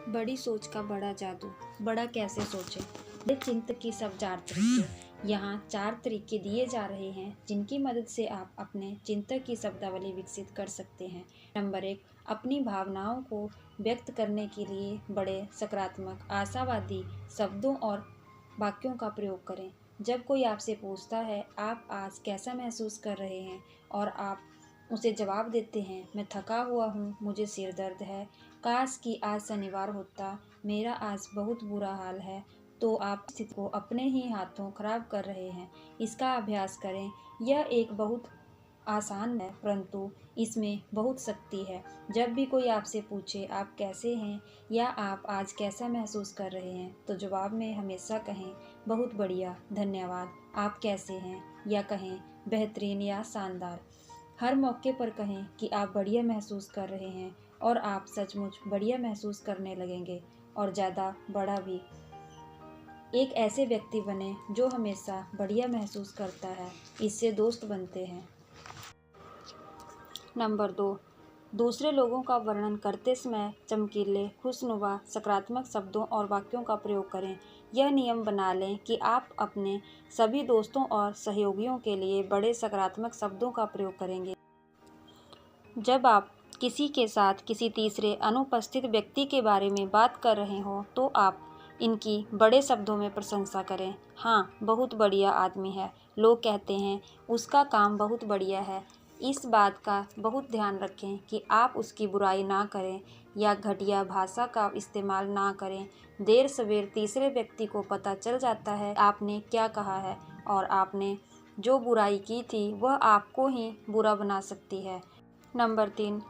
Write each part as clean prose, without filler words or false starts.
बड़ी सोच का बड़ा जादू। बड़ा कैसे सोचें? बड़े चिंतक की सब 4 तरीके। यहाँ 4 तरीके दिए जा रहे हैं जिनकी मदद से आप अपने चिंतक की शब्दावली विकसित कर सकते हैं। नंबर 1, अपनी भावनाओं को व्यक्त करने के लिए बड़े सकारात्मक आशावादी शब्दों और वाक्यों का प्रयोग करें। जब कोई आपसे पूछता है आप आज कैसा महसूस कर रहे हैं और आप उसे जवाब देते हैं, मैं थका हुआ हूँ, मुझे सिर दर्द है, काश कि आज शनिवार होता, मेरा आज बहुत बुरा हाल है, तो आप स्थिति को अपने ही हाथों खराब कर रहे हैं। इसका अभ्यास करें। यह एक बहुत आसान है, परंतु इसमें बहुत शक्ति है। जब भी कोई आपसे पूछे आप कैसे हैं या आप आज कैसा महसूस कर रहे हैं, तो जवाब में हमेशा कहें बहुत बढ़िया, धन्यवाद, आप कैसे हैं, या कहें बेहतरीन या शानदार। हर मौके पर कहें कि आप बढ़िया महसूस कर रहे हैं और आप सचमुच बढ़िया महसूस करने लगेंगे, और ज़्यादा बड़ा भी। एक ऐसे व्यक्ति बने जो हमेशा बढ़िया महसूस करता है। इससे दोस्त बनते हैं। नंबर 2, दूसरे लोगों का वर्णन करते समय चमकीले, खुशनुमा, सकारात्मक शब्दों और वाक्यों का प्रयोग करें। यह नियम बना लें कि आप अपने सभी दोस्तों और सहयोगियों के लिए बड़े सकारात्मक शब्दों का प्रयोग करेंगे। जब आप किसी के साथ किसी तीसरे अनुपस्थित व्यक्ति के बारे में बात कर रहे हों, तो आप इनकी बड़े शब्दों में प्रशंसा करें। हाँ, बहुत बढ़िया आदमी है। लोग कहते हैं उसका काम बहुत बढ़िया है। इस बात का बहुत ध्यान रखें कि आप उसकी बुराई ना करें या घटिया भाषा का इस्तेमाल ना करें। देर सवेर तीसरे व्यक्ति को पता चल जाता है आपने क्या कहा है, और आपने जो बुराई की थी वह आपको ही बुरा बना सकती है। नंबर 3,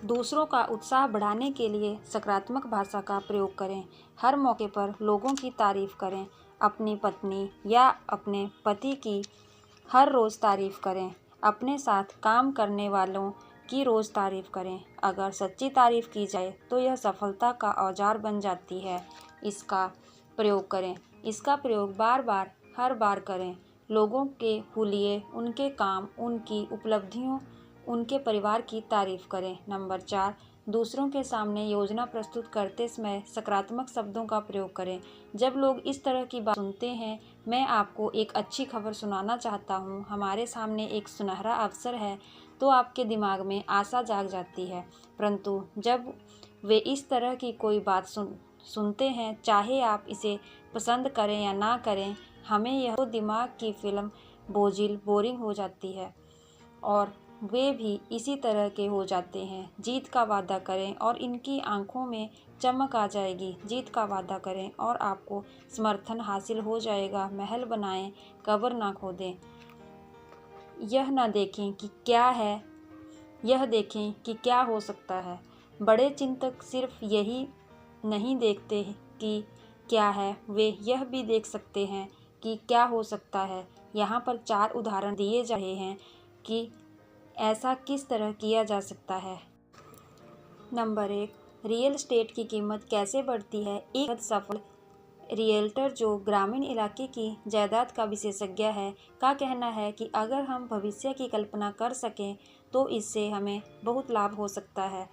दूसरों का उत्साह बढ़ाने के लिए सकारात्मक भाषा का प्रयोग करें। हर मौके पर लोगों की तारीफ करें। अपनी पत्नी या अपने पति की हर रोज़ तारीफ करें। अपने साथ काम करने वालों की रोज़ तारीफ करें। अगर सच्ची तारीफ की जाए तो यह सफलता का औजार बन जाती है। इसका प्रयोग करें। इसका प्रयोग बार बार हर बार करें। लोगों के हुलिये, उनके काम, उनकी उपलब्धियों, उनके परिवार की तारीफ करें। नंबर 4, दूसरों के सामने योजना प्रस्तुत करते समय सकारात्मक शब्दों का प्रयोग करें। जब लोग इस तरह की बात सुनते हैं, मैं आपको एक अच्छी खबर सुनाना चाहता हूँ, हमारे सामने एक सुनहरा अवसर है, तो आपके दिमाग में आशा जाग जाती है। परंतु जब वे इस तरह की कोई बात सुनते हैं, चाहे आप इसे पसंद करें या ना करें, हमें यह तो दिमाग की फिल्म बोझिल, बोरिंग हो जाती है, और वे भी इसी तरह के हो जाते हैं। जीत का वादा करें और इनकी आंखों में चमक आ जाएगी। जीत का वादा करें और आपको समर्थन हासिल हो जाएगा। महल बनाएं, कब्र ना खोदें। यह ना देखें कि क्या है, यह देखें कि क्या हो सकता है। बड़े चिंतक सिर्फ यही नहीं देखते कि क्या है, वे यह भी देख सकते हैं कि क्या हो सकता है। यहाँ पर 4 उदाहरण दिए जा रहे हैं कि ऐसा किस तरह किया जा सकता है। नंबर 1, रियल एस्टेट की कीमत कैसे बढ़ती है। एक सफल रियल्टर जो ग्रामीण इलाके की जायदाद का विशेषज्ञ है, का कहना है कि अगर हम भविष्य की कल्पना कर सकें तो इससे हमें बहुत लाभ हो सकता है।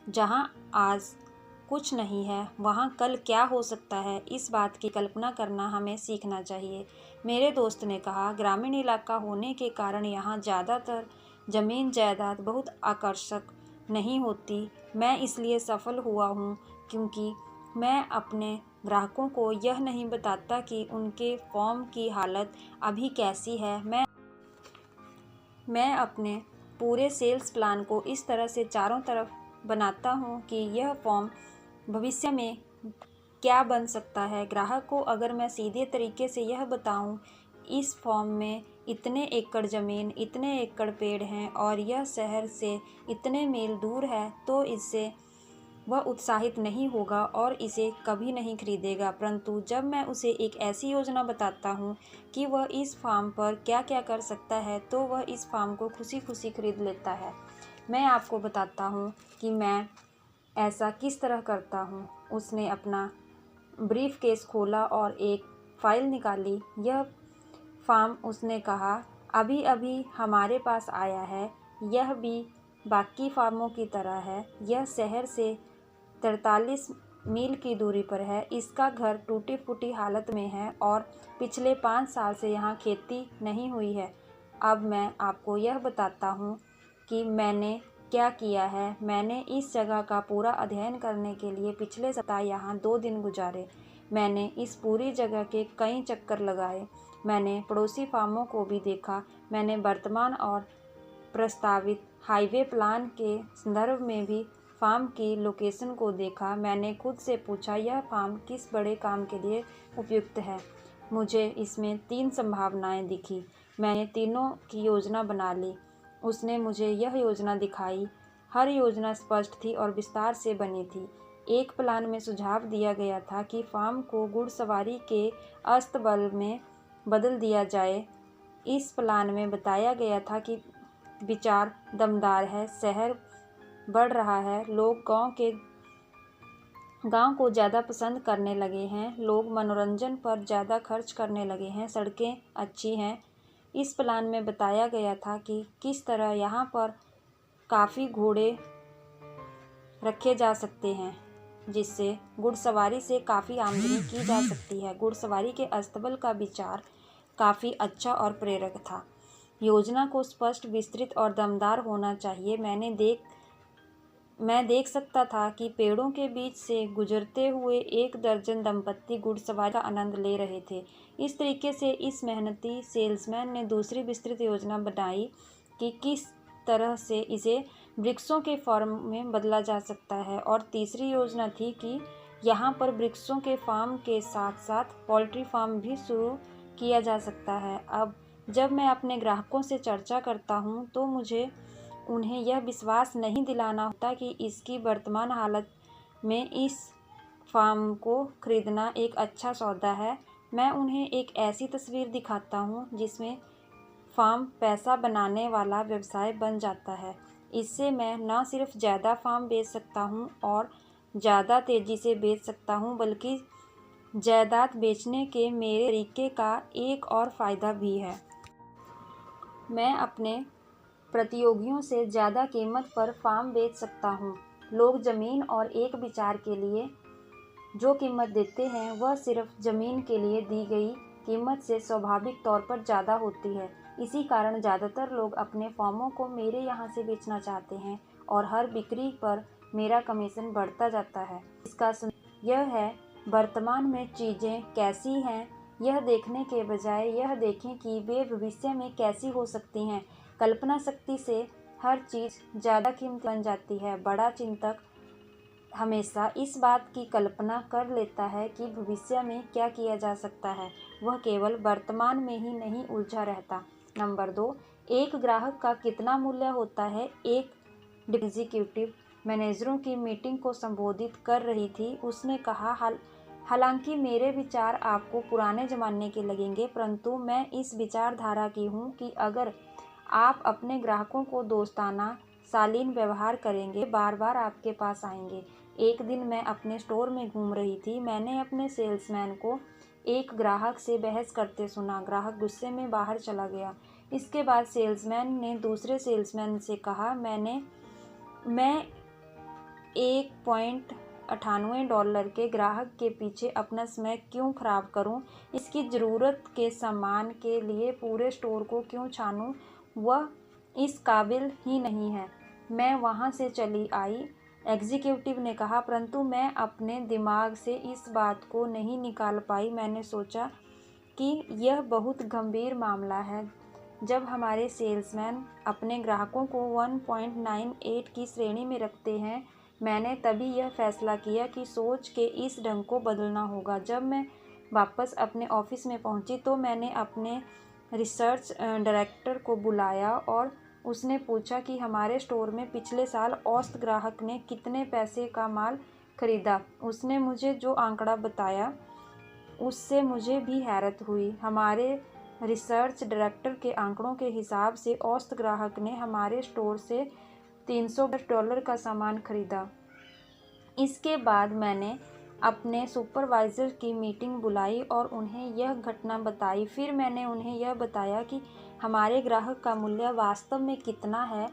जहां आज कुछ नहीं है, वहां कल क्या हो सकता है, इस बात की कल्पना करना हमें सीखना चाहिए। मेरे दोस्त ने कहा, ग्रामीण इलाका होने के कारण यहाँ ज़्यादातर ज़मीन जायदाद बहुत आकर्षक नहीं होती। मैं इसलिए सफल हुआ हूँ क्योंकि मैं अपने ग्राहकों को यह नहीं बताता कि उनके फॉर्म की हालत अभी कैसी है। मैं अपने पूरे सेल्स प्लान को इस तरह से चारों तरफ बनाता हूँ कि यह फॉर्म भविष्य में क्या बन सकता है। ग्राहक को अगर मैं सीधे तरीके से यह बताऊँ, इस फॉर्म में इतने एकड़ ज़मीन, इतने एकड़ पेड़ हैं और यह शहर से इतने मील दूर है, तो इससे वह उत्साहित नहीं होगा और इसे कभी नहीं खरीदेगा। परंतु जब मैं उसे एक ऐसी योजना बताता हूँ कि वह इस फार्म पर क्या क्या कर सकता है, तो वह इस फार्म को खुशी खुशी खरीद लेता है। मैं आपको बताता हूँ कि मैं ऐसा किस तरह करता हूँ। उसने अपना ब्रीफ केस खोला और एक फ़ाइल निकाली। यह फार्म, उसने कहा, अभी अभी हमारे पास आया है। यह भी बाकी फार्मों की तरह है। यह शहर से 43 मील की दूरी पर है। इसका घर टूटी फूटी हालत में है और पिछले 5 साल से यहाँ खेती नहीं हुई है। अब मैं आपको यह बताता हूँ कि मैंने क्या किया है। मैंने इस जगह का पूरा अध्ययन करने के लिए पिछले सप्ताह यहाँ 2 दिन गुजारे। मैंने इस पूरी जगह के कई चक्कर लगाए। मैंने पड़ोसी फार्मों को भी देखा। मैंने वर्तमान और प्रस्तावित हाईवे प्लान के संदर्भ में भी फार्म की लोकेशन को देखा। मैंने खुद से पूछा, यह फार्म किस बड़े काम के लिए उपयुक्त है। मुझे इसमें 3 संभावनाएं दिखी। मैंने तीनों की योजना बना ली। उसने मुझे यह योजना दिखाई। हर योजना स्पष्ट थी और विस्तार से बनी थी। एक प्लान में सुझाव दिया गया था कि फार्म को घुड़सवारी के अस्तबल में बदल दिया जाए। इस प्लान में बताया गया था कि विचार दमदार है। शहर बढ़ रहा है, लोग गांव को ज़्यादा पसंद करने लगे हैं, लोग मनोरंजन पर ज़्यादा खर्च करने लगे हैं, सड़कें अच्छी हैं। इस प्लान में बताया गया था कि किस तरह यहाँ पर काफ़ी घोड़े रखे जा सकते हैं, जिससे घुड़सवारी से काफ़ी आमदनी की जा सकती है। घुड़सवारी के अस्तबल का विचार काफ़ी अच्छा और प्रेरक था। योजना को स्पष्ट, विस्तृत और दमदार होना चाहिए। मैं देख सकता था कि पेड़ों के बीच से गुजरते हुए 1 दर्जन दंपत्ति घुड़सवारी का आनंद ले रहे थे। इस तरीके से इस मेहनती सेल्समैन ने दूसरी विस्तृत योजना बनाई कि किस तरह से इसे वृक्षों के फार्म में बदला जा सकता है। और तीसरी योजना थी कि यहाँ पर वृक्षों के फार्म के साथ साथ पोल्ट्री फार्म भी शुरू किया जा सकता है। अब जब मैं अपने ग्राहकों से चर्चा करता हूँ तो मुझे उन्हें यह विश्वास नहीं दिलाना होता कि इसकी वर्तमान हालत में इस फार्म को खरीदना एक अच्छा सौदा है। मैं उन्हें एक ऐसी तस्वीर दिखाता हूँ जिसमें फार्म पैसा बनाने वाला व्यवसाय बन जाता है। इससे मैं न सिर्फ ज़्यादा फार्म बेच सकता हूँ और ज़्यादा तेज़ी से बेच सकता हूँ, बल्कि जायदाद बेचने के मेरे तरीके का एक और फ़ायदा भी है। मैं अपने प्रतियोगियों से ज़्यादा कीमत पर फार्म बेच सकता हूँ। लोग ज़मीन और एक विचार के लिए जो कीमत देते हैं वह सिर्फ ज़मीन के लिए दी गई कीमत से स्वाभाविक तौर पर ज़्यादा होती है। इसी कारण ज़्यादातर लोग अपने फार्मों को मेरे यहाँ से बेचना चाहते हैं और हर बिक्री पर मेरा कमीशन बढ़ता जाता है। इसका यह है, वर्तमान में चीज़ें कैसी हैं यह देखने के बजाय यह देखें कि वे भविष्य में कैसी हो सकती हैं। कल्पना शक्ति से हर चीज़ ज़्यादा कीमती बन जाती है। बड़ा चिंतक हमेशा इस बात की कल्पना कर लेता है कि भविष्य में क्या किया जा सकता है, वह केवल वर्तमान में ही नहीं उलझा रहता। नंबर 2, एक ग्राहक का कितना मूल्य होता है। एक एग्जीक्यूटिव मैनेजरों की मीटिंग को संबोधित कर रही थी। उसने कहा, हालांकि मेरे विचार आपको पुराने ज़माने के लगेंगे, परंतु मैं इस विचारधारा की हूँ कि अगर आप अपने ग्राहकों को दोस्ताना शालीन व्यवहार करेंगे, बार बार आपके पास आएंगे। एक दिन मैं अपने स्टोर में घूम रही थी। मैंने अपने सेल्समैन को एक ग्राहक से बहस करते सुना। ग्राहक गुस्से में बाहर चला गया। इसके बाद सेल्समैन ने दूसरे सेल्समैन से कहा, मैं $1.98 के ग्राहक के पीछे अपना समय क्यों खराब करूं? इसकी ज़रूरत के सामान के लिए पूरे स्टोर को क्यों छानूं? वह इस काबिल ही नहीं है। मैं वहां से चली आई, एग्जीक्यूटिव ने कहा, परंतु मैं अपने दिमाग से इस बात को नहीं निकाल पाई। मैंने सोचा कि यह बहुत गंभीर मामला है। जब हमारे सेल्समैन अपने ग्राहकों को 1.98 की श्रेणी में रखते हैं, मैंने तभी यह फैसला किया कि सोच के इस ढंग को बदलना होगा। जब मैं वापस अपने ऑफिस में पहुंची तो मैंने अपने रिसर्च डायरेक्टर को बुलाया और उसने पूछा कि हमारे स्टोर में पिछले साल औसत ग्राहक ने कितने पैसे का माल खरीदा। उसने मुझे जो आंकड़ा बताया उससे मुझे भी हैरत हुई। हमारे रिसर्च डायरेक्टर के आंकड़ों के हिसाब से औसत ग्राहक ने हमारे स्टोर से $310 का सामान खरीदा। इसके बाद मैंने अपने सुपरवाइज़र की मीटिंग बुलाई और उन्हें यह घटना बताई। फिर मैंने उन्हें यह बताया कि हमारे ग्राहक का मूल्य वास्तव में कितना है।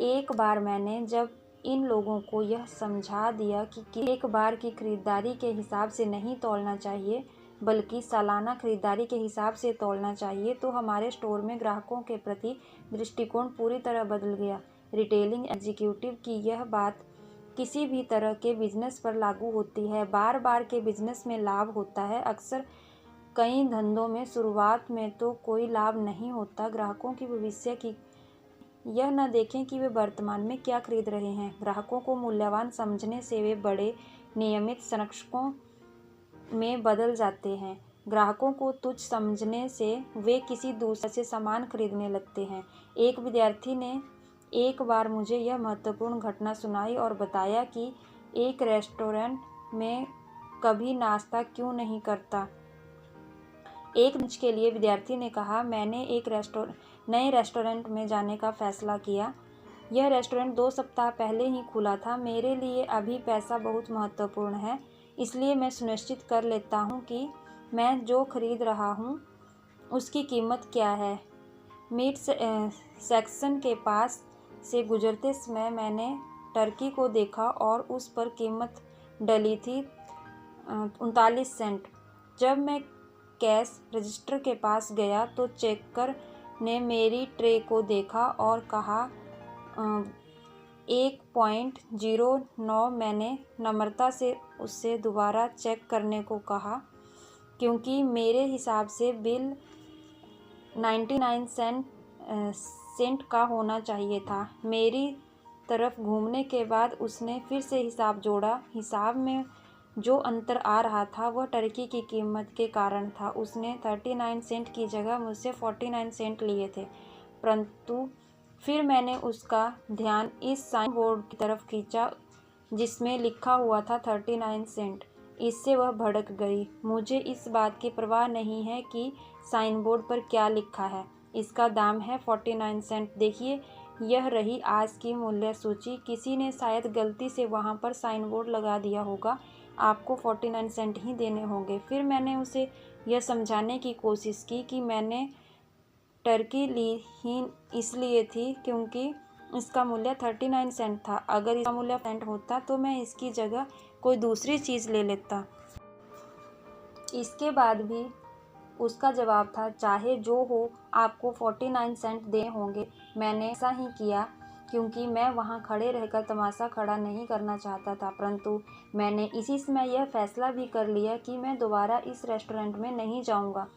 एक बार मैंने जब इन लोगों को यह समझा दिया कि एक बार की खरीदारी के हिसाब से नहीं तौलना चाहिए बल्कि सालाना खरीदारी के हिसाब से तौलना चाहिए, तो हमारे स्टोर में ग्राहकों के प्रति दृष्टिकोण पूरी तरह बदल गया। रिटेलिंग एग्जीक्यूटिव की यह बात किसी भी तरह के बिजनेस पर लागू होती है। बार बार के बिजनेस में लाभ होता है। अक्सर कई धंधों में शुरुआत में तो कोई लाभ नहीं होता। ग्राहकों की भविष्य की यह न देखें कि वे वर्तमान में क्या खरीद रहे हैं। ग्राहकों को मूल्यवान समझने से वे बड़े नियमित संरक्षकों में बदल जाते हैं। ग्राहकों को तुच्छ समझने से वे किसी दूसरे से सामान खरीदने लगते हैं। एक विद्यार्थी ने एक बार मुझे यह महत्वपूर्ण घटना सुनाई और बताया कि एक रेस्टोरेंट में कभी नाश्ता क्यों नहीं करता। एक लंच के लिए विद्यार्थी ने कहा, मैंने एक नए रेस्टोरेंट में जाने का फैसला किया। यह रेस्टोरेंट 2 सप्ताह पहले ही खुला था। मेरे लिए अभी पैसा बहुत महत्वपूर्ण है, इसलिए मैं सुनिश्चित कर लेता हूँ कि मैं जो खरीद रहा हूँ उसकी कीमत क्या है। मीट सेक्शन के पास से गुजरते समय मैंने टर्की को देखा और उस पर कीमत डली थी 39 सेंट। जब मैं कैश रजिस्टर के पास गया तो चेकर ने मेरी ट्रे को देखा और कहा 1.09। मैंने नम्रता से उससे दोबारा चेक करने को कहा क्योंकि मेरे हिसाब से बिल 99 सेंट का होना चाहिए था। मेरी तरफ घूमने के बाद उसने फिर से हिसाब जोड़ा। हिसाब में जो अंतर आ रहा था वह टर्की की कीमत के कारण था। उसने 39 सेंट की जगह मुझसे 49 सेंट लिए थे। परंतु फिर मैंने उसका ध्यान इस साइन बोर्ड की तरफ खींचा जिसमें लिखा हुआ था 39 सेंट। इससे वह भड़क गई। मुझे इस बात की परवाह नहीं है कि साइन बोर्ड पर क्या लिखा है। इसका दाम है 49 सेंट। देखिए, यह रही आज की मूल्य सूची। किसी ने शायद गलती से वहाँ पर साइन बोर्ड लगा दिया होगा। आपको 49 सेंट ही देने होंगे। फिर मैंने उसे यह समझाने की कोशिश की कि मैंने टर्की ली ही इसलिए थी क्योंकि इसका मूल्य 39 सेंट था। अगर इसका मूल्य सेंट होता तो मैं इसकी जगह कोई दूसरी चीज़ ले लेता। इसके बाद भी उसका जवाब था, चाहे जो हो, आपको 49 सेंट देने होंगे। मैंने ऐसा ही किया क्योंकि मैं वहां खड़े रहकर तमाशा खड़ा नहीं करना चाहता था। परंतु मैंने इसी समय यह फैसला भी कर लिया कि मैं दोबारा इस रेस्टोरेंट में नहीं जाऊंगा।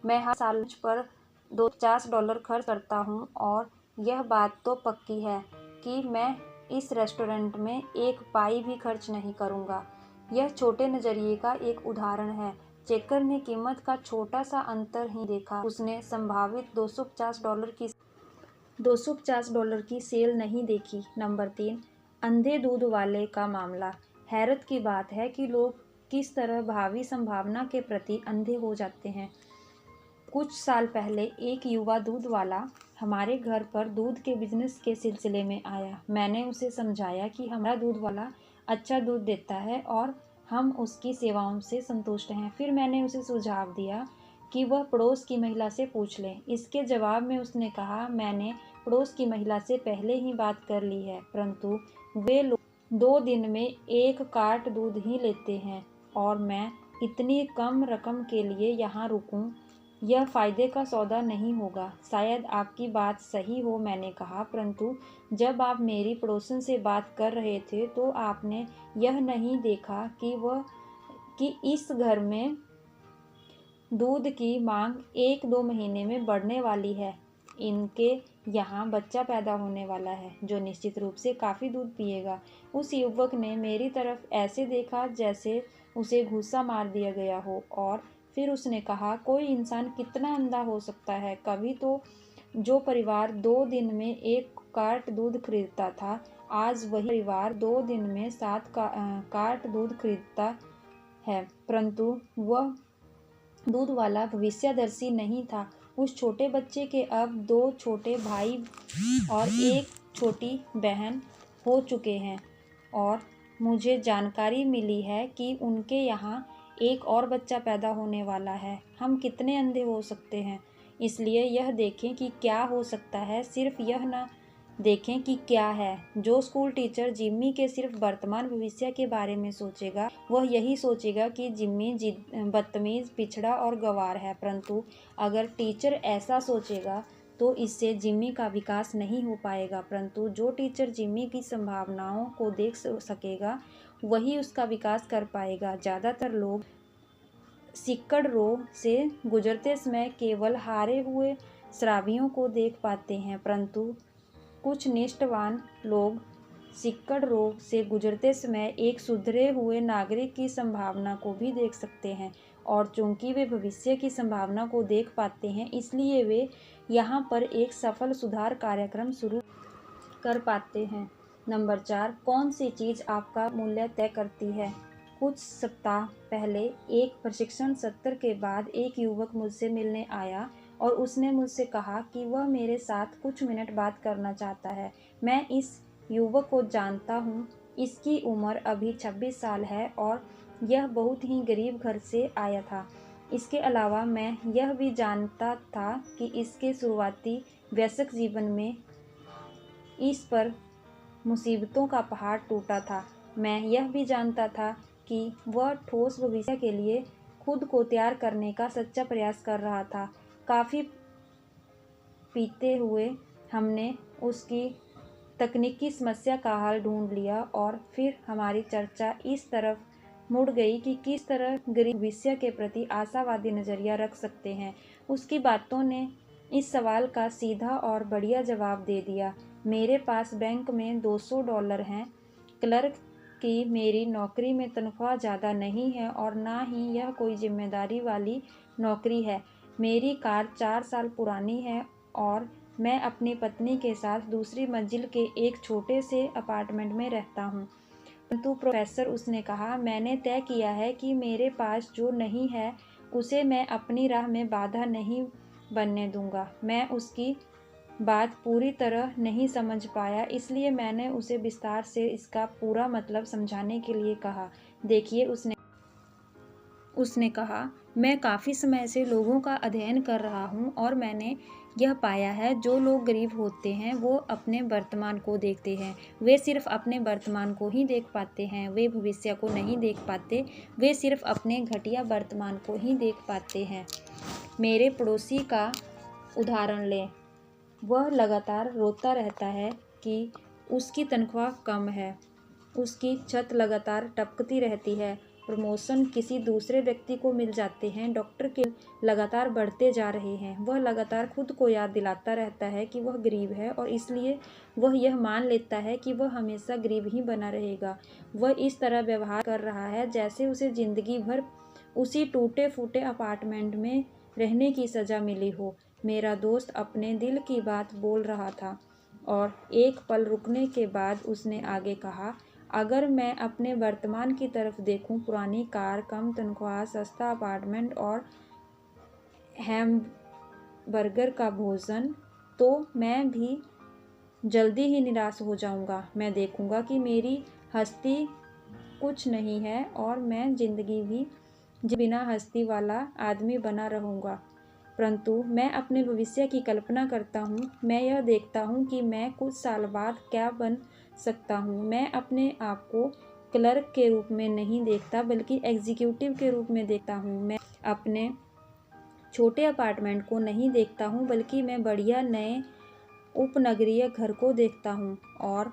मैं हर साल लंच पर $50 खर्च करता हूं और यह बात तो पक्की है कि मैं इस रेस्टोरेंट में एक पाई भी खर्च नहीं करूंगा। यह छोटे नज़रिए का एक उदाहरण है। चेकर ने कीमत का छोटा सा अंतर ही देखा। उसने संभावित $250 की सेल नहीं देखी। नंबर 3, अंधे दूध वाले का मामला। हैरत की बात है कि लोग किस तरह भावी संभावना के प्रति अंधे हो जाते हैं। कुछ साल पहले एक युवा दूध वाला हमारे घर पर दूध के बिजनेस के सिलसिले में आया। मैंने उसे समझाया कि हमारा दूध वाला अच्छा दूध देता है और हम उसकी सेवाओं से संतुष्ट हैं। फिर मैंने उसे सुझाव दिया कि वह पड़ोस की महिला से पूछ ले। इसके जवाब में उसने कहा, मैंने पड़ोस की महिला से पहले ही बात कर ली है, परंतु वे लोग 2 दिन में 1 कार्ट दूध ही लेते हैं और मैं इतनी कम रकम के लिए यहाँ रुकूं, यह फ़ायदे का सौदा नहीं होगा। शायद आपकी बात सही हो, मैंने कहा, परंतु जब आप मेरी पड़ोसन से बात कर रहे थे तो आपने यह नहीं देखा कि इस घर में दूध की मांग 1-2 महीने में बढ़ने वाली है। इनके यहाँ बच्चा पैदा होने वाला है जो निश्चित रूप से काफ़ी दूध पिएगा। उस युवक ने मेरी तरफ ऐसे देखा जैसे उसे घूंसा मार दिया गया हो और फिर उसने कहा, कोई इंसान कितना अंधा हो सकता है। कभी तो जो परिवार 2 दिन में 1 कार्ट दूध खरीदता था, आज वही परिवार 2 दिन में 7 कार्ट दूध खरीदता है। परंतु वह दूध वाला भविष्यदर्शी नहीं था। उस छोटे बच्चे के अब 2 छोटे भाई और 1 छोटी बहन हो चुके हैं और मुझे जानकारी मिली है कि उनके यहाँ एक और बच्चा पैदा होने वाला है। हम कितने अंधे हो सकते हैं। इसलिए यह देखें कि क्या हो सकता है। सिर्फ यह न देखें कि क्या है। जो स्कूल टीचर जिम्मी के सिर्फ वर्तमान भविष्य के बारे में सोचेगा, वह यही सोचेगा कि जिम्मी बदतमीज, पिछड़ा और गंवार है। परंतु अगर टीचर ऐसा सोचेगा तो इससे जिम्मी का विकास नहीं हो पाएगा। परंतु जो टीचर जिम्मी की संभावनाओं को देख सकेगा, वही उसका विकास कर पाएगा। ज़्यादातर लोग सिक्कड़ रोग से गुजरते समय केवल हारे हुए शराबियों को देख पाते हैं, परंतु कुछ निष्ठावान लोग सिक्कड़ रोग से गुजरते समय एक सुधरे हुए नागरिक की संभावना को भी देख सकते हैं। और चूंकि वे भविष्य की संभावना को देख पाते हैं, इसलिए वे यहाँ पर एक सफल सुधार कार्यक्रम शुरू कर पाते हैं। नंबर 4, कौन सी चीज़ आपका मूल्य तय करती है? कुछ सप्ताह पहले एक प्रशिक्षण सत्र के बाद एक युवक मुझसे मिलने आया और उसने मुझसे कहा कि वह मेरे साथ कुछ मिनट बात करना चाहता है। मैं इस युवक को जानता हूँ। इसकी उम्र अभी 26 साल है और यह बहुत ही गरीब घर से आया था। इसके अलावा मैं यह भी जानता था कि इसके शुरुआती वयस्क जीवन में इस पर मुसीबतों का पहाड़ टूटा था। मैं यह भी जानता था कि वह ठोस भविष्य के लिए खुद को तैयार करने का सच्चा प्रयास कर रहा था। काफ़ी पीते हुए हमने उसकी तकनीकी समस्या का हल ढूंढ लिया और फिर हमारी चर्चा इस तरफ मुड़ गई कि किस तरह गरीब भविष्य के प्रति आशावादी नज़रिया रख सकते हैं। उसकी बातों ने इस सवाल का सीधा और बढ़िया जवाब दे दिया। मेरे पास बैंक में $200 हैं। क्लर्क की मेरी नौकरी में तनख्वाह ज़्यादा नहीं है और ना ही यह कोई जिम्मेदारी वाली नौकरी है। मेरी कार 4 साल पुरानी है और मैं अपनी पत्नी के साथ दूसरी मंजिल के एक छोटे से अपार्टमेंट में रहता हूँ। परंतु प्रोफेसर, उसने कहा, मैंने तय किया है कि मेरे पास जो नहीं है उसे मैं अपनी राह में बाधा नहीं बनने दूंगा। मैं उसकी बात पूरी तरह नहीं समझ पाया, इसलिए मैंने उसे विस्तार से इसका पूरा मतलब समझाने के लिए कहा। देखिए, उसने कहा, मैं काफ़ी समय से लोगों का अध्ययन कर रहा हूँ और मैंने यह पाया है, जो लोग गरीब होते हैं वो अपने वर्तमान को देखते हैं। वे सिर्फ अपने वर्तमान को ही देख पाते हैं, वे भविष्य को नहीं देख पाते। वे सिर्फ अपने घटिया वर्तमान को ही देख पाते हैं। मेरे पड़ोसी का उदाहरण लें। वह लगातार रोता रहता है कि उसकी तनख्वाह कम है, उसकी छत लगातार टपकती रहती है, प्रमोशन किसी दूसरे व्यक्ति को मिल जाते हैं, डॉक्टर के लगातार बढ़ते जा रहे हैं। वह लगातार खुद को याद दिलाता रहता है कि वह गरीब है और इसलिए वह यह मान लेता है कि वह हमेशा गरीब ही बना रहेगा। वह इस तरह व्यवहार कर रहा है जैसे उसे ज़िंदगी भर उसी टूटे फूटे अपार्टमेंट में रहने की सज़ा मिली हो। मेरा दोस्त अपने दिल की बात बोल रहा था और एक पल रुकने के बाद उसने आगे कहा, अगर मैं अपने वर्तमान की तरफ देखूं, पुरानी कार, कम तनख्वाह, सस्ता अपार्टमेंट और हैमबर्गर का भोजन, तो मैं भी जल्दी ही निराश हो जाऊंगा। मैं देखूंगा कि मेरी हस्ती कुछ नहीं है और मैं ज़िंदगी भी बिना हस्ती वाला आदमी बना रहूँगा। परंतु मैं अपने भविष्य की कल्पना करता हूँ। मैं यह देखता हूँ कि मैं कुछ साल बाद क्या बन सकता हूँ। मैं अपने आप को क्लर्क के रूप में नहीं देखता, बल्कि एग्जीक्यूटिव के रूप में देखता हूँ। मैं अपने छोटे अपार्टमेंट को नहीं देखता हूँ, बल्कि मैं बढ़िया नए उपनगरीय घर को देखता हूँ। और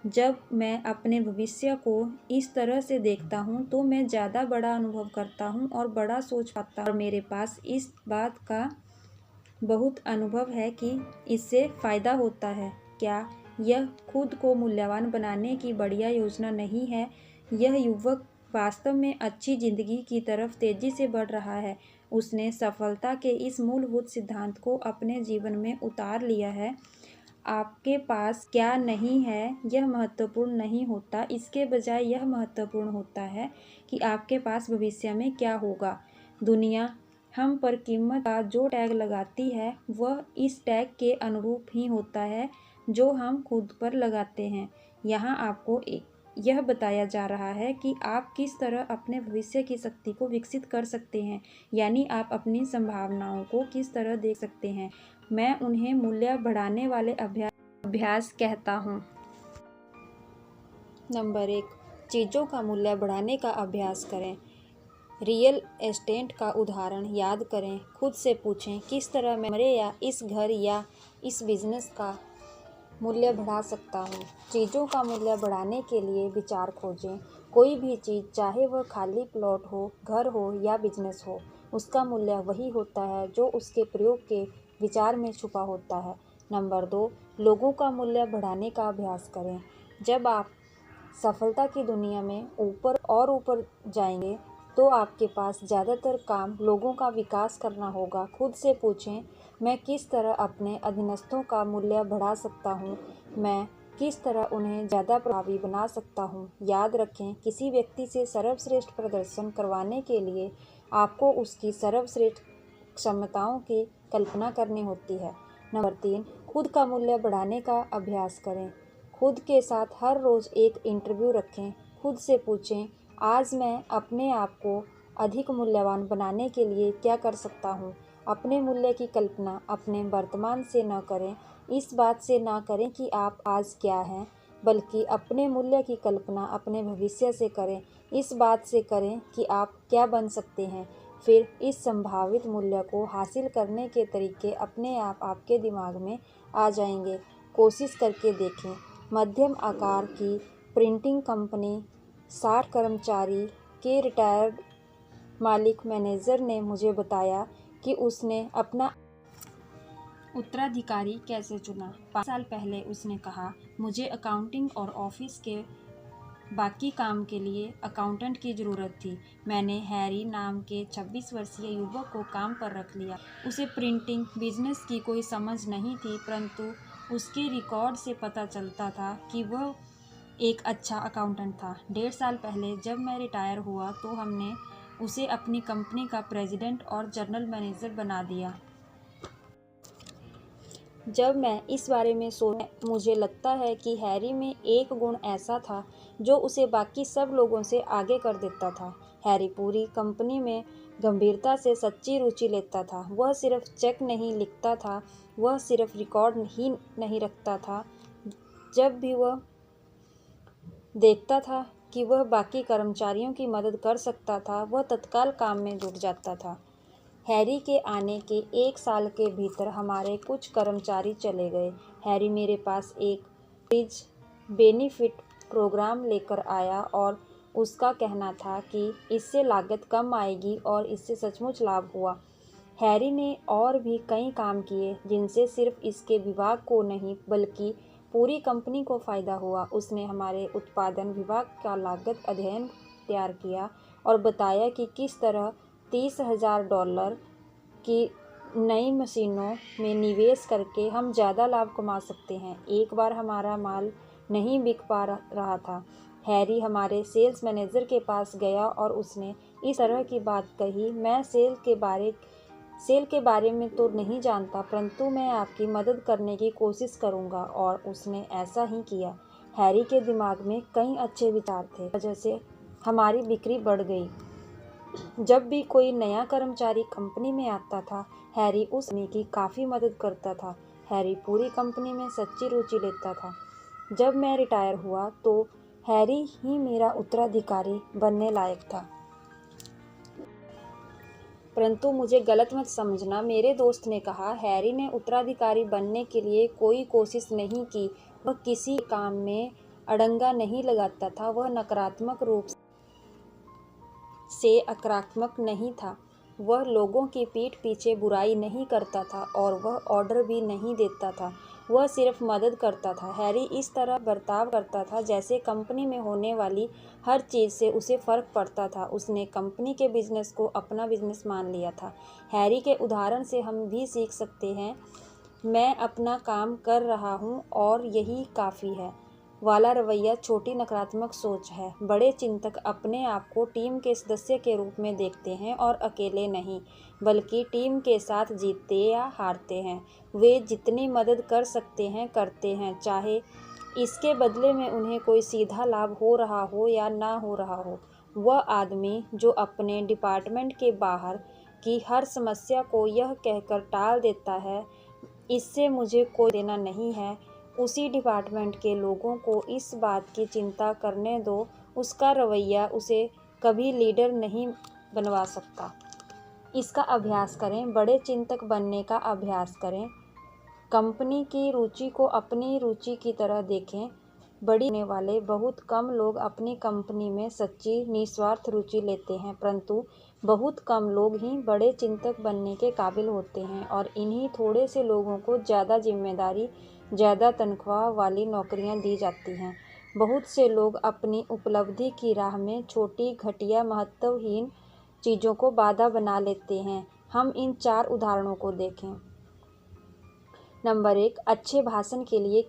जब मैं अपने भविष्य को इस तरह से देखता हूँ तो मैं ज़्यादा बड़ा अनुभव करता हूँ और बड़ा सोच पाता हूँ। और मेरे पास इस बात का बहुत अनुभव है कि इससे फ़ायदा होता है। क्या यह खुद को मूल्यवान बनाने की बढ़िया योजना नहीं है? यह युवक वास्तव में अच्छी ज़िंदगी की तरफ तेज़ी से बढ़ रहा है। उसने सफलता के इस मूलभूत सिद्धांत को अपने जीवन में उतार लिया है। आपके पास क्या नहीं है यह महत्वपूर्ण नहीं होता, इसके बजाय यह महत्वपूर्ण होता है कि आपके पास भविष्य में क्या होगा। दुनिया हम पर कीमत का जो टैग लगाती है, वह इस टैग के अनुरूप ही होता है जो हम खुद पर लगाते हैं। यहाँ आपको यह बताया जा रहा है कि आप किस तरह अपने भविष्य की शक्ति को विकसित कर सकते हैं, यानी आप अपनी संभावनाओं को किस तरह देख सकते हैं। मैं उन्हें मूल्य बढ़ाने वाले अभ्यास अभ्यास कहता हूँ। नंबर 1, चीज़ों का मूल्य बढ़ाने का अभ्यास करें। रियल एस्टेट का उदाहरण याद करें। खुद से पूछें, किस तरह मैं मेरे या इस घर या इस बिजनेस का मूल्य बढ़ा सकता हूँ। चीज़ों का मूल्य बढ़ाने के लिए विचार खोजें। कोई भी चीज़, चाहे वह खाली प्लॉट हो, घर हो या बिजनेस हो, उसका मूल्य वही होता है जो उसके प्रयोग के विचार में छुपा होता है। नंबर 2, लोगों का मूल्य बढ़ाने का अभ्यास करें। जब आप सफलता की दुनिया में ऊपर और ऊपर जाएंगे तो आपके पास ज़्यादातर काम लोगों का विकास करना होगा। खुद से पूछें, मैं किस तरह अपने अधीनस्थों का मूल्य बढ़ा सकता हूँ। मैं किस तरह उन्हें ज़्यादा प्रभावी बना सकता हूँ। याद रखें, किसी व्यक्ति से सर्वश्रेष्ठ प्रदर्शन करवाने के लिए आपको उसकी सर्वश्रेष्ठ क्षमताओं की कल्पना करनी होती है। नंबर 3, खुद का मूल्य बढ़ाने का अभ्यास करें। खुद के साथ हर रोज़ एक इंटरव्यू रखें। खुद से पूछें, आज मैं अपने आप को अधिक मूल्यवान बनाने के लिए क्या कर सकता हूँ। अपने मूल्य की कल्पना अपने वर्तमान से न करें। इस बात से न करें कि आप आज क्या हैं, बल्कि अपने मूल्य की कल्पना अपने भविष्य से करें। इस बात से करें कि आप क्या बन सकते हैं। फिर इस संभावित मूल्य को हासिल करने के तरीके अपने आप आपके दिमाग में आ जाएंगे। कोशिश करके देखें। मध्यम आकार की प्रिंटिंग कंपनी, 60 कर्मचारी के रिटायर्ड मालिक मैनेजर ने मुझे बताया कि उसने अपना उत्तराधिकारी कैसे चुना। 5 साल पहले उसने कहा, मुझे अकाउंटिंग और ऑफिस के बाकी काम के लिए अकाउंटेंट की ज़रूरत थी। मैंने हैरी नाम के 26 वर्षीय युवक को काम पर रख लिया। उसे प्रिंटिंग बिजनेस की कोई समझ नहीं थी, परंतु उसके रिकॉर्ड से पता चलता था कि वह एक अच्छा अकाउंटेंट था। 1.5 साल पहले जब मैं रिटायर हुआ तो हमने उसे अपनी कंपनी का प्रेसिडेंट और जनरल मैनेजर बना दिया। जब मैं इस बारे में सोचता मुझे लगता है कि हैरी में एक गुण ऐसा था जो उसे बाकी सब लोगों से आगे कर देता था। हैरी पूरी कंपनी में गंभीरता से सच्ची रुचि लेता था। वह सिर्फ चेक नहीं लिखता था, वह सिर्फ रिकॉर्ड ही नहीं रखता था। जब भी वह देखता था कि वह बाकी कर्मचारियों की मदद कर सकता था, वह तत्काल काम में जुट जाता था। हैरी के आने के 1 साल के भीतर हमारे कुछ कर्मचारी चले गए। हैरी मेरे पास एक फ्रिज बेनिफिट प्रोग्राम लेकर आया और उसका कहना था कि इससे लागत कम आएगी और इससे सचमुच लाभ हुआ। हैरी ने और भी कई काम किए जिनसे सिर्फ इसके विभाग को नहीं बल्कि पूरी कंपनी को फ़ायदा हुआ। उसने हमारे उत्पादन विभाग का लागत अध्ययन तैयार किया और बताया कि किस तरह $30,000 की नई मशीनों में निवेश करके हम ज़्यादा लाभ कमा सकते हैं। एक बार हमारा माल नहीं बिक पा रहा था। हैरी हमारे सेल्स मैनेजर के पास गया और उसने इस तरह की बात कही, मैं सेल के बारे में तो नहीं जानता, परंतु मैं आपकी मदद करने की कोशिश करूंगा। और उसने ऐसा ही किया। हैरी के दिमाग में कई अच्छे विचार थे, वजह से हमारी बिक्री बढ़ गई। जब भी कोई नया कर्मचारी कंपनी में आता था, हैरी उस आदमी की काफ़ी मदद करता था। हैरी पूरी कंपनी में सच्ची रुचि लेता था। जब मैं रिटायर हुआ तो हैरी ही मेरा उत्तराधिकारी बनने लायक था। परंतु मुझे गलत मत समझना, मेरे दोस्त ने कहा, हैरी ने उत्तराधिकारी बनने के लिए कोई कोशिश नहीं की। वह किसी काम में अड़ंगा नहीं लगाता था। वह नकारात्मक रूप से आक्रामक नहीं था। वह लोगों की पीठ पीछे बुराई नहीं करता था और वह ऑर्डर भी नहीं देता था। वह सिर्फ मदद करता था। हैरी इस तरह बर्ताव करता था जैसे कंपनी में होने वाली हर चीज़ से उसे फ़र्क पड़ता था। उसने कंपनी के बिजनेस को अपना बिजनेस मान लिया था। हैरी के उदाहरण से हम भी सीख सकते हैं, मैं अपना काम कर रहा हूँ और यही काफ़ी है वाला रवैया छोटी नकारात्मक सोच है। बड़े चिंतक अपने आप को टीम के सदस्य के रूप में देखते हैं और अकेले नहीं, बल्कि टीम के साथ जीतते या हारते हैं। वे जितनी मदद कर सकते हैं करते हैं, चाहे इसके बदले में उन्हें कोई सीधा लाभ हो रहा हो या ना हो रहा हो। वह आदमी जो अपने डिपार्टमेंट के बाहर की हर समस्या को यह कहकर टाल देता है, इससे मुझे कोई लेना नहीं है, उसी डिपार्टमेंट के लोगों को इस बात की चिंता करने दो। उसका रवैया उसे कभी लीडर नहीं बनवा सकता। इसका अभ्यास करें। बड़े चिंतक बनने का अभ्यास करें। कंपनी की रुचि को अपनी रुचि की तरह देखें। बड़ी होने वाले बहुत कम लोग अपनी कंपनी में सच्ची निस्वार्थ रुचि लेते हैं, परंतु बहुत कम लोग ही बड़े चिंतक बनने के काबिल होते हैं और इन्हीं थोड़े से लोगों को ज़्यादा जिम्मेदारी, ज़्यादा तनख्वाह वाली नौकरियां दी जाती हैं। बहुत से लोग अपनी उपलब्धि की राह में छोटी, घटिया, महत्वहीन चीज़ों को बाधा बना लेते हैं। हम इन 4 उदाहरणों को देखें। नंबर 1, अच्छे भाषण के लिए।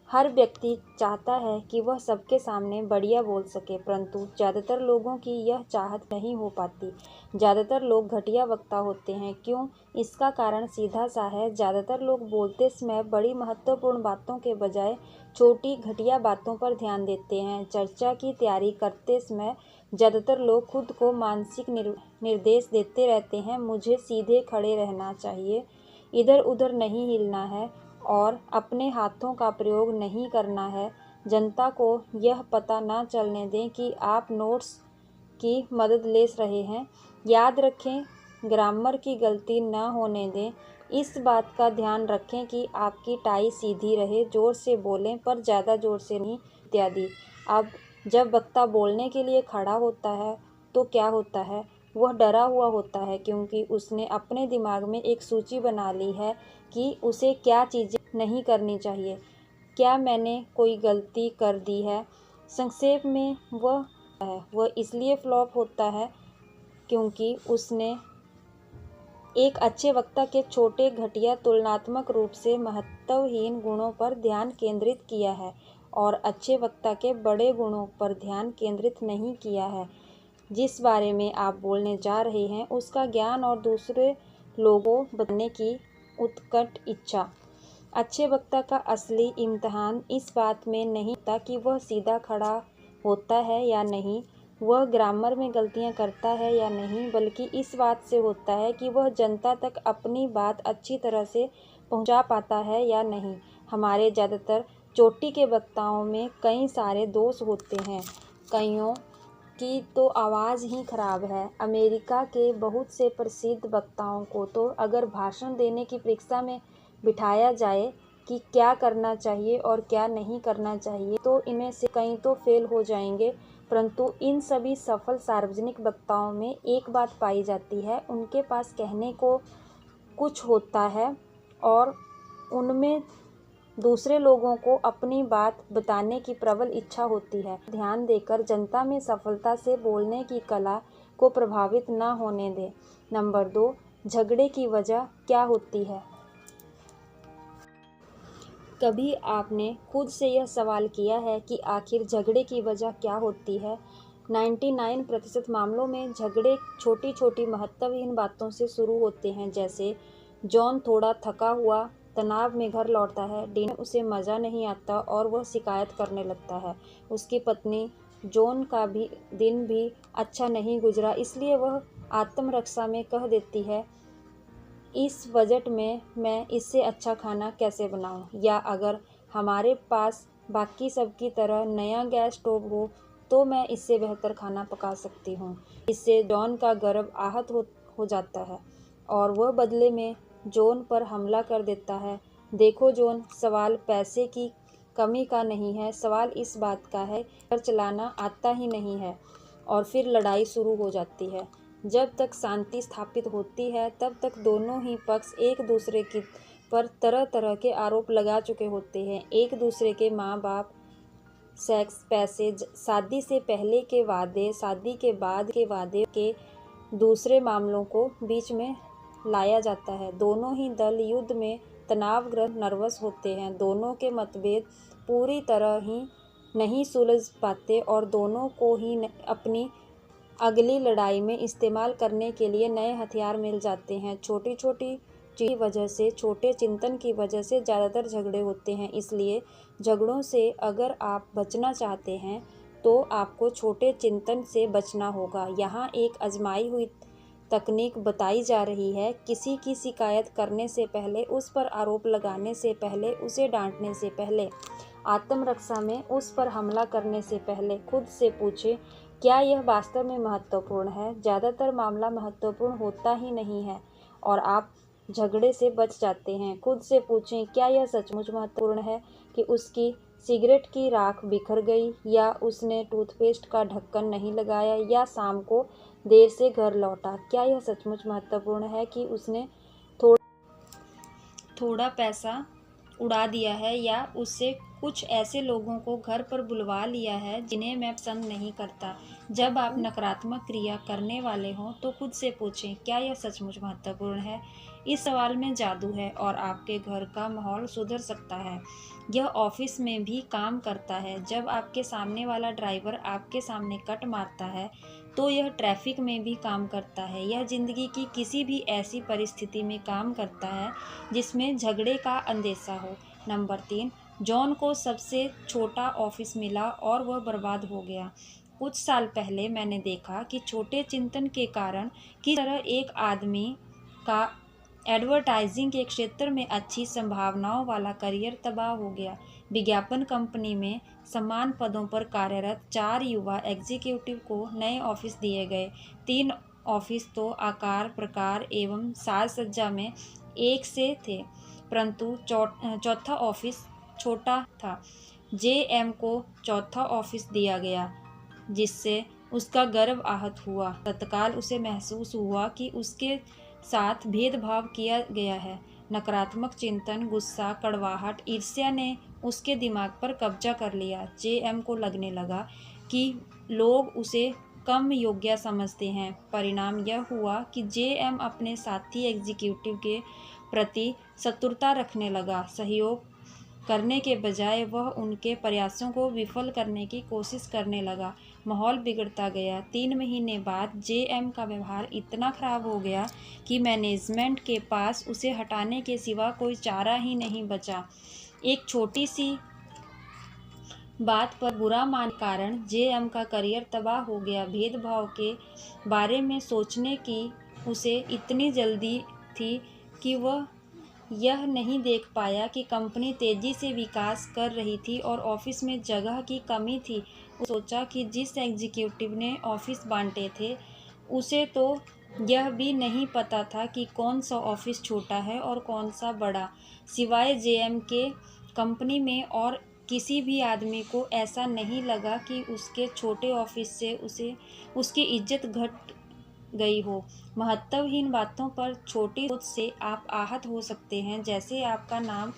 हर व्यक्ति चाहता है कि वह सबके सामने बढ़िया बोल सके, परंतु ज़्यादातर लोगों की यह चाहत नहीं हो पाती। ज़्यादातर लोग घटिया वक्ता होते हैं। क्यों? इसका कारण सीधा सा है। ज़्यादातर लोग बोलते समय बड़ी महत्वपूर्ण बातों के बजाय छोटी घटिया बातों पर ध्यान देते हैं। चर्चा की तैयारी करते समय ज़्यादातर लोग खुद को मानसिक निर्देश देते रहते हैं, मुझे सीधे खड़े रहना चाहिए, इधर उधर नहीं हिलना है और अपने हाथों का प्रयोग नहीं करना है। जनता को यह पता न चलने दें कि आप नोट्स की मदद ले रहे हैं। याद रखें, ग्रामर की गलती न होने दें। इस बात का ध्यान रखें कि आपकी टाई सीधी रहे। जोर से बोलें पर ज़्यादा जोर से नहीं, इत्यादि। अब जब वक्ता बोलने के लिए खड़ा होता है तो क्या होता है? वह डरा हुआ होता है, क्योंकि उसने अपने दिमाग में एक सूची बना ली है कि उसे क्या चीज़ें नहीं करनी चाहिए। क्या मैंने कोई गलती कर दी है? संक्षेप में वह इसलिए फ्लॉप होता है क्योंकि उसने एक अच्छे वक्ता के छोटे, घटिया, तुलनात्मक रूप से महत्वहीन गुणों पर ध्यान केंद्रित किया है और अच्छे वक्ता के बड़े गुणों पर ध्यान केंद्रित नहीं किया है। जिस बारे में आप बोलने जा रहे हैं उसका ज्ञान और दूसरे लोगों बताने की उत्कट इच्छा। अच्छे वक्ता का असली इम्तिहान इस बात में नहीं होता कि वह सीधा खड़ा होता है या नहीं, वह ग्रामर में गलतियां करता है या नहीं, बल्कि इस बात से होता है कि वह जनता तक अपनी बात अच्छी तरह से पहुंचा पाता है या नहीं। हमारे ज़्यादातर चोटी के वक्ताओं में कई सारे दोष होते हैं। कईयों की तो आवाज़ ही खराब है। अमेरिका के बहुत से प्रसिद्ध वक्ताओं को तो अगर भाषण देने की परीक्षा में बिठाया जाए कि क्या करना चाहिए और क्या नहीं करना चाहिए, तो इनमें से कई तो फेल हो जाएंगे, परंतु इन सभी सफल सार्वजनिक वक्ताओं में एक बात पाई जाती है, उनके पास कहने को कुछ होता है और उनमें दूसरे लोगों को अपनी बात बताने की प्रबल इच्छा होती है। ध्यान देकर जनता में सफलता से बोलने की कला को प्रभावित न होने दें। नंबर 2, झगड़े की वजह क्या होती है? कभी आपने खुद से यह सवाल किया है कि आखिर झगड़े की वजह क्या होती है? 99% मामलों में झगड़े छोटी छोटी महत्वहीन बातों से शुरू होते हैं, जैसे जॉन थोड़ा थका हुआ तनाव में घर लौटता है, डिनर उसे मज़ा नहीं आता और वह शिकायत करने लगता है। उसकी पत्नी जॉन का भी दिन भी अच्छा नहीं गुजरा, इसलिए वह आत्मरक्षा में कह देती है, इस बजट में मैं इससे अच्छा खाना कैसे बनाऊं? या अगर हमारे पास बाकी सब की तरह नया गैस स्टोव हो तो मैं इससे बेहतर खाना पका सकती हूँ। इससे जॉन का गर्व आहत हो जाता है और वह बदले में जॉन पर हमला कर देता है। देखो जॉन, सवाल पैसे की कमी का नहीं है, सवाल इस बात का है घर चलाना आता ही नहीं है। और फिर लड़ाई शुरू हो जाती है। जब तक शांति स्थापित होती है तब तक दोनों ही पक्ष एक दूसरे की पर तरह तरह के आरोप लगा चुके होते हैं। एक दूसरे के माँ बाप, सेक्स, पैसे, शादी से पहले के वादे, शादी के बाद के वादे के दूसरे मामलों को बीच में लाया जाता है। दोनों ही दल युद्ध में तनावग्रस्त, नर्वस होते हैं। दोनों के मतभेद पूरी तरह ही नहीं सुलझ पाते और दोनों को ही अपनी अगली लड़ाई में इस्तेमाल करने के लिए नए हथियार मिल जाते हैं। छोटी छोटी चीज़ की वजह से, छोटे चिंतन की वजह से ज़्यादातर झगड़े होते हैं। इसलिए झगड़ों से अगर आप बचना चाहते हैं तो आपको छोटे चिंतन से बचना होगा। यहाँ एक आजमाई हुई तकनीक बताई जा रही है। किसी की शिकायत करने से पहले, उस पर आरोप लगाने से पहले, उसे डांटने से पहले, आत्मरक्षा में उस पर हमला करने से पहले खुद से पूछें, क्या यह वास्तव में महत्वपूर्ण है? ज़्यादातर मामला महत्वपूर्ण होता ही नहीं है और आप झगड़े से बच जाते हैं। खुद से पूछें, क्या यह सचमुच महत्वपूर्ण है कि उसकी सिगरेट की राख बिखर गई, या उसने टूथपेस्ट का ढक्कन नहीं लगाया, या शाम को देर से घर लौटा? क्या यह सचमुच महत्वपूर्ण है कि उसने थोड़ा पैसा उड़ा दिया है, या उससे कुछ ऐसे लोगों को घर पर बुलवा लिया है जिन्हें मैं पसंद नहीं करता? जब आप नकारात्मक क्रिया करने वाले हों तो खुद से पूछें, क्या यह सचमुच महत्वपूर्ण है? इस सवाल में जादू है और आपके घर का माहौल सुधर सकता है। यह ऑफिस में भी काम करता है। जब आपके सामने वाला ड्राइवर आपके सामने कट मारता है तो यह ट्रैफिक में भी काम करता है। यह जिंदगी की किसी भी ऐसी परिस्थिति में काम करता है जिसमें झगड़े का अंदेशा हो। नंबर 3, जॉन को सबसे छोटा ऑफिस मिला और वह बर्बाद हो गया। कुछ साल पहले मैंने देखा कि छोटे चिंतन के कारण किस तरह एक आदमी का एडवर्टाइजिंग के क्षेत्र में अच्छी संभावनाओं वाला करियर तबाह हो गया। विज्ञापन कंपनी में समान पदों पर कार्यरत 4 युवा एग्जीक्यूटिव को नए ऑफिस दिए गए। 3 ऑफिस तो आकार, प्रकार एवं साज सज्जा में एक से थे, परंतु चौथा ऑफिस छोटा था। जेएम को चौथा ऑफिस दिया गया, जिससे उसका गर्व आहत हुआ। तत्काल उसे महसूस हुआ कि उसके साथ भेदभाव किया गया है। नकारात्मक चिंतन, गुस्सा, कड़वाहट, ईर्ष्या ने उसके दिमाग पर कब्जा कर लिया। जेएम को लगने लगा कि लोग उसे कम योग्य समझते हैं। परिणाम यह हुआ कि जेएम अपने साथी एग्जीक्यूटिव के प्रति शत्रुता रखने लगा। सहयोग करने के बजाय वह उनके प्रयासों को विफल करने की कोशिश करने लगा। माहौल बिगड़ता गया। 3 महीने बाद जेएम का व्यवहार इतना खराब हो गया कि मैनेजमेंट के पास उसे हटाने के सिवा कोई चारा ही नहीं बचा। एक छोटी सी बात पर बुरा मान कारण जेएम का करियर तबाह हो गया। भेदभाव के बारे में सोचने की उसे इतनी जल्दी थी कि वह यह नहीं देख पाया कि कंपनी तेजी से विकास कर रही थी और ऑफिस में जगह की कमी थी। उसने सोचा कि जिस एग्जीक्यूटिव ने ऑफिस बांटे थे उसे तो यह भी नहीं पता था कि कौन सा ऑफिस छोटा है और कौन सा बड़ा। सिवाय जेएम के कंपनी में और किसी भी आदमी को ऐसा नहीं लगा कि उसके छोटे ऑफिस से उसकी इज्जत घट गई हो। महत्वहीन बातों पर छोटी सोच से आप आहत हो सकते हैं, जैसे आपका नाम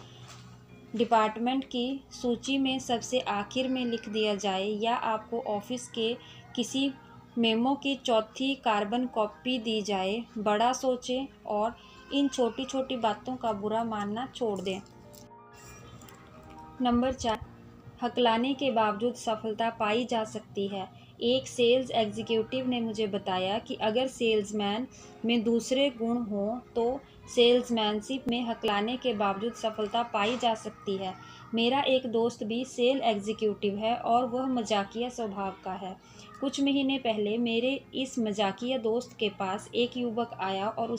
डिपार्टमेंट की सूची में सबसे आखिर में लिख दिया जाए, या आपको ऑफिस के किसी मेमो की चौथी कार्बन कॉपी दी जाए। बड़ा सोचें और इन छोटी छोटी बातों का बुरा मानना छोड़ दें। नंबर 4, हकलाने के बावजूद सफलता पाई जा सकती है। एक सेल्स एग्जीक्यूटिव ने मुझे बताया कि अगर सेल्समैन में दूसरे गुण हों तो सेल्समैनशिप में हकलाने के बावजूद सफलता पाई जा सकती है। मेरा एक दोस्त भी सेल एग्जीक्यूटिव है और वह मजाकिया स्वभाव का है। कुछ महीने पहले मेरे इस मजाकिया दोस्त के पास एक युवक आया और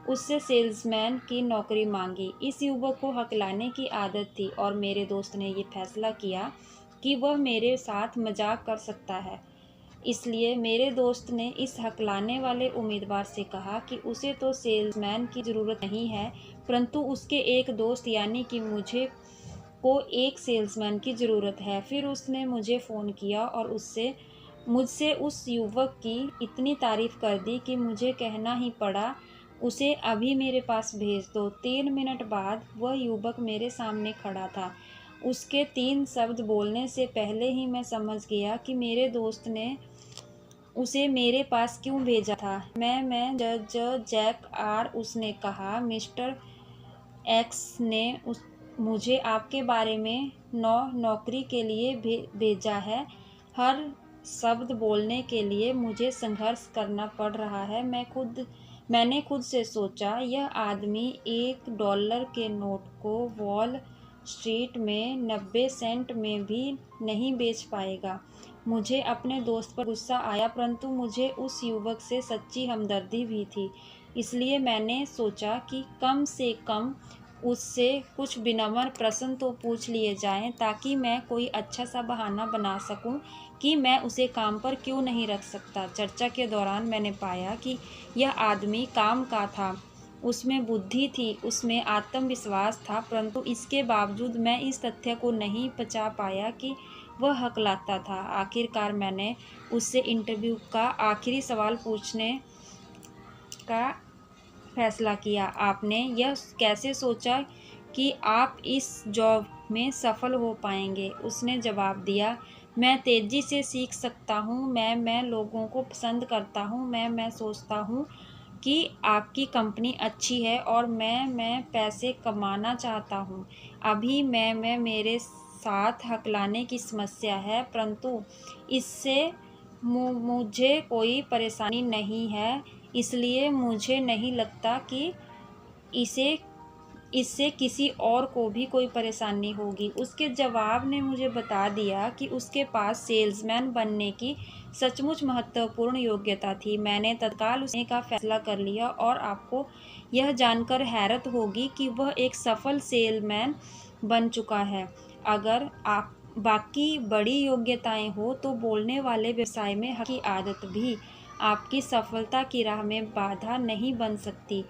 उससे सेल्समैन की नौकरी मांगी। इस युवक को हकलाने की आदत थी और मेरे दोस्त ने ये फैसला किया कि वह मेरे साथ मजाक कर सकता है। इसलिए मेरे दोस्त ने इस हकलाने वाले उम्मीदवार से कहा कि उसे तो सेल्समैन की ज़रूरत नहीं है, परंतु उसके एक दोस्त यानी कि मुझे को एक सेल्समैन की ज़रूरत है। फिर उसने मुझे फ़ोन किया और मुझसे उस युवक की इतनी तारीफ़ कर दी कि मुझे कहना ही पड़ा, उसे अभी मेरे पास भेज दो। 3 मिनट बाद वह युवक मेरे सामने खड़ा था। उसके 3 शब्द बोलने से पहले ही मैं समझ गया कि मेरे दोस्त ने उसे मेरे पास क्यों भेजा था। मैं जैक आर। उसने कहा, मिस्टर एक्स ने मुझे आपके बारे में नौकरी के लिए भेजा है। हर शब्द बोलने के लिए मुझे संघर्ष करना पड़ रहा है। मैंने खुद से सोचा, यह आदमी $1 के नोट को वॉल स्ट्रीट में 90 सेंट में भी नहीं बेच पाएगा। मुझे अपने दोस्त पर गुस्सा आया, परंतु मुझे उस युवक से सच्ची हमदर्दी भी थी। इसलिए मैंने सोचा कि कम से कम उससे कुछ विनम्र प्रश्न तो पूछ लिए जाएं, ताकि मैं कोई अच्छा सा बहाना बना सकूं कि मैं उसे काम पर क्यों नहीं रख सकता। चर्चा के दौरान मैंने पाया कि यह आदमी काम का था, उसमें बुद्धि थी, उसमें आत्मविश्वास था, परंतु इसके बावजूद मैं इस तथ्य को नहीं पचा पाया कि वह हकलाता था। आखिरकार मैंने उससे इंटरव्यू का आखिरी सवाल पूछने का फैसला किया। आपने यह कैसे सोचा कि आप इस जॉब में सफल हो पाएंगे? उसने जवाब दिया, मैं तेज़ी से सीख सकता हूँ, मैं लोगों को पसंद करता हूँ, मैं सोचता हूँ कि आपकी कंपनी अच्छी है और मैं पैसे कमाना चाहता हूँ। अभी मैं मेरे साथ हकलाने की समस्या है, परंतु इससे मुझे कोई परेशानी नहीं है, इसलिए मुझे नहीं लगता कि इसे इससे किसी और को भी कोई परेशानी होगी। उसके जवाब ने मुझे बता दिया कि उसके पास सेल्समैन बनने की सचमुच महत्वपूर्ण योग्यता थी। मैंने तत्काल उसने का फैसला कर लिया और आपको यह जानकर हैरत होगी कि वह एक सफल सेलमैन बन चुका है। अगर आप बाकी बड़ी योग्यताएं हो तो बोलने वाले व्यवसाय में हक की आदत भी आपकी सफलता की राह में बाधा नहीं बन सकती।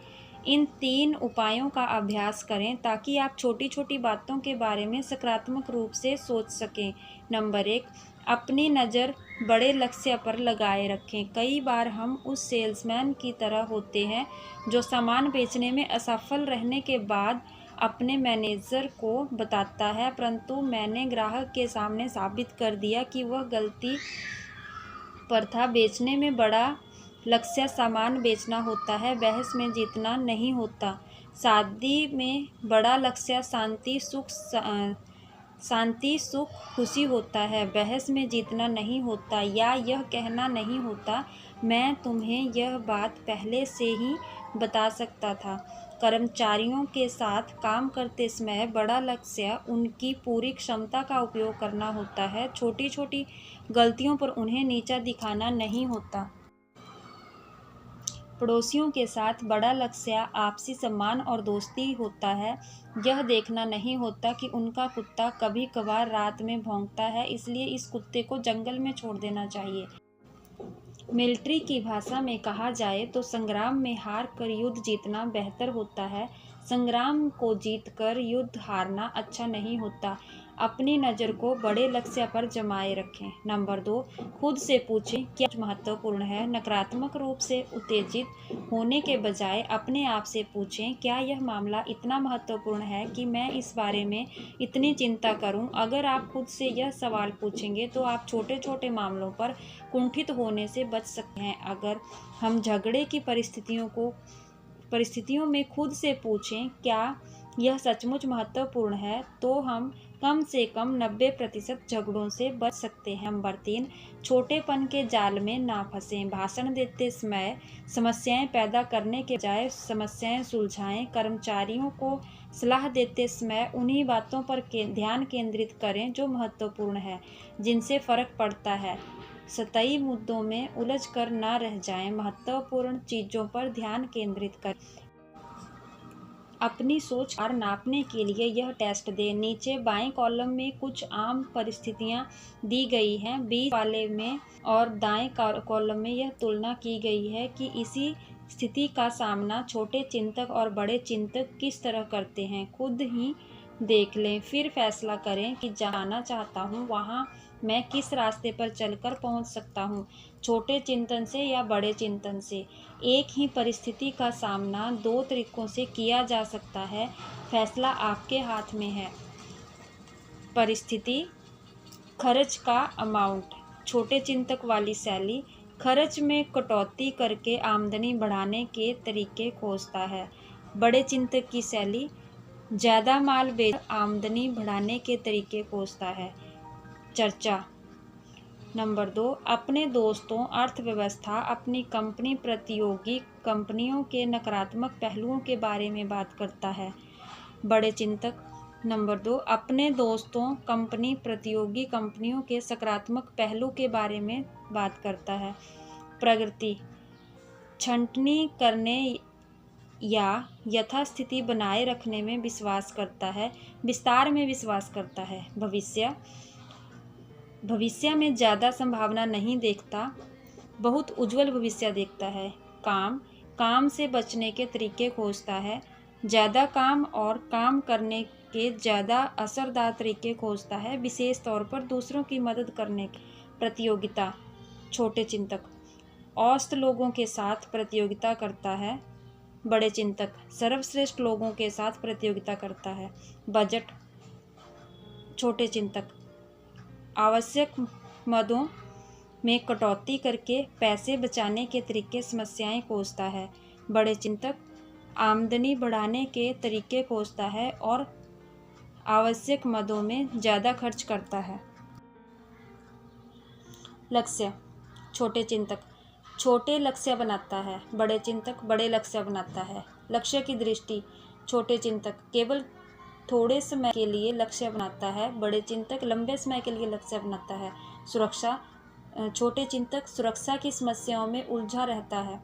इन 3 उपायों का अभ्यास करें ताकि आप छोटी छोटी बातों के बारे में सकारात्मक रूप से सोच सकें। नंबर 1, अपनी नज़र बड़े लक्ष्य पर लगाए रखें। कई बार हम उस सेल्समैन की तरह होते हैं जो सामान बेचने में असफल रहने के बाद अपने मैनेजर को बताता है, परंतु मैंने ग्राहक के सामने साबित कर दिया कि वह गलती पर था। बेचने में बड़ा लक्ष्य सामान बेचना होता है, बहस में जीतना नहीं होता। शादी में बड़ा लक्ष्य शांति सुख खुशी होता है, बहस में जीतना नहीं होता या यह कहना नहीं होता, मैं तुम्हें यह बात पहले से ही बता सकता था। कर्मचारियों के साथ काम करते समय बड़ा लक्ष्य उनकी पूरी क्षमता का उपयोग करना होता है, छोटी छोटी गलतियों पर उन्हें नीचा दिखाना नहीं होता। पड़ोसियों के साथ बड़ा लक्ष्य आपसी सम्मान और दोस्ती होता है, यह देखना नहीं होता कि उनका कुत्ता कभी कभार रात में भौंकता है, इसलिए इस कुत्ते को जंगल में छोड़ देना चाहिए। मिलिट्री की भाषा में कहा जाए तो संग्राम में हार कर युद्ध जीतना बेहतर होता है, संग्राम को जीतकर युद्ध हारना अच्छा नहीं होता। अपनी नज़र को बड़े लक्ष्य पर जमाए रखें। नंबर 2, खुद से पूछें क्या महत्वपूर्ण है। नकारात्मक रूप से उत्तेजित होने के बजाय अपने आप से पूछें, क्या यह मामला इतना महत्वपूर्ण है कि मैं इस बारे में इतनी चिंता करूं? अगर आप खुद से यह सवाल पूछेंगे तो आप छोटे छोटे मामलों पर कुंठित होने से बच सकते हैं। अगर हम झगड़े की परिस्थितियों में खुद से पूछें क्या यह सचमुच महत्वपूर्ण है, तो हम कम से कम 90% झगड़ों से बच सकते हैं। नंबर 3, छोटेपन के जाल में ना फंसें। भाषण देते समय समस्याएं पैदा करने के बजाय समस्याएं सुलझाएं। कर्मचारियों को सलाह देते समय उन्हीं बातों पर ध्यान केंद्रित करें जो महत्वपूर्ण है, जिनसे फ़र्क पड़ता है। सतही मुद्दों में उलझ कर ना रह जाएं, महत्वपूर्ण चीज़ों पर ध्यान केंद्रित करें। अपनी सोच और नापने के लिए यह टेस्ट दें। नीचे बाएं कॉलम में कुछ आम परिस्थितियां दी गई हैं, बीच वाले में और दाएं कॉलम में यह तुलना की गई है कि इसी स्थिति का सामना छोटे चिंतक और बड़े चिंतक किस तरह करते हैं। खुद ही देख लें, फिर फैसला करें कि जाना चाहता हूँ वहाँ मैं किस रास्ते पर चलकर पहुँच सकता हूँ, छोटे चिंतन से या बड़े चिंतन से। एक ही परिस्थिति का सामना 2 तरीकों से किया जा सकता है, फैसला आपके हाथ में है। परिस्थिति, खर्च का अमाउंट। छोटे चिंतक वाली शैली खर्च में कटौती करके आमदनी बढ़ाने के तरीके खोजता है। बड़े चिंतक की शैली ज़्यादा माल बेच आमदनी बढ़ाने के तरीके खोजता है। चर्चा। नंबर 2, अपने दोस्तों, अर्थव्यवस्था, अपनी कंपनी, प्रतियोगी कंपनियों के नकारात्मक पहलुओं के बारे में बात करता है। बड़े चिंतक नंबर 2, अपने दोस्तों, कंपनी, प्रतियोगी कंपनियों के सकारात्मक पहलू के बारे में बात करता है। प्रगति, छंटनी करने या यथास्थिति बनाए रखने में विश्वास करता है, विस्तार में विश्वास करता है। भविष्य में ज़्यादा संभावना नहीं देखता, बहुत उज्जवल भविष्य देखता है। काम से बचने के तरीके खोजता है, ज़्यादा काम और काम करने के ज़्यादा असरदार तरीके खोजता है, विशेष तौर पर दूसरों की मदद करने की। प्रतियोगिता, छोटे चिंतक, औसत लोगों के साथ प्रतियोगिता करता है। बड़े चिंतक, सर्वश्रेष्ठ लोगों के साथ प्रतियोगिता करता है। बजट, छोटे चिंतक, आवश्यक मदों में कटौती करके पैसे बचाने के तरीके समस्याएं खोजता है। बड़े चिंतक, आमदनी बढ़ाने के तरीके खोजता है और आवश्यक मदों में ज़्यादा खर्च करता है। लक्ष्य, छोटे चिंतक, छोटे लक्ष्य बनाता है। बड़े चिंतक, बड़े लक्ष्य बनाता है। लक्ष्य की दृष्टि, छोटे चिंतक केवल थोड़े समय के लिए लक्ष्य बनाता है, बड़े चिंतक लंबे समय के लिए लक्ष्य बनाता है। सुरक्षा, छोटे चिंतक सुरक्षा की समस्याओं में उलझा रहता है।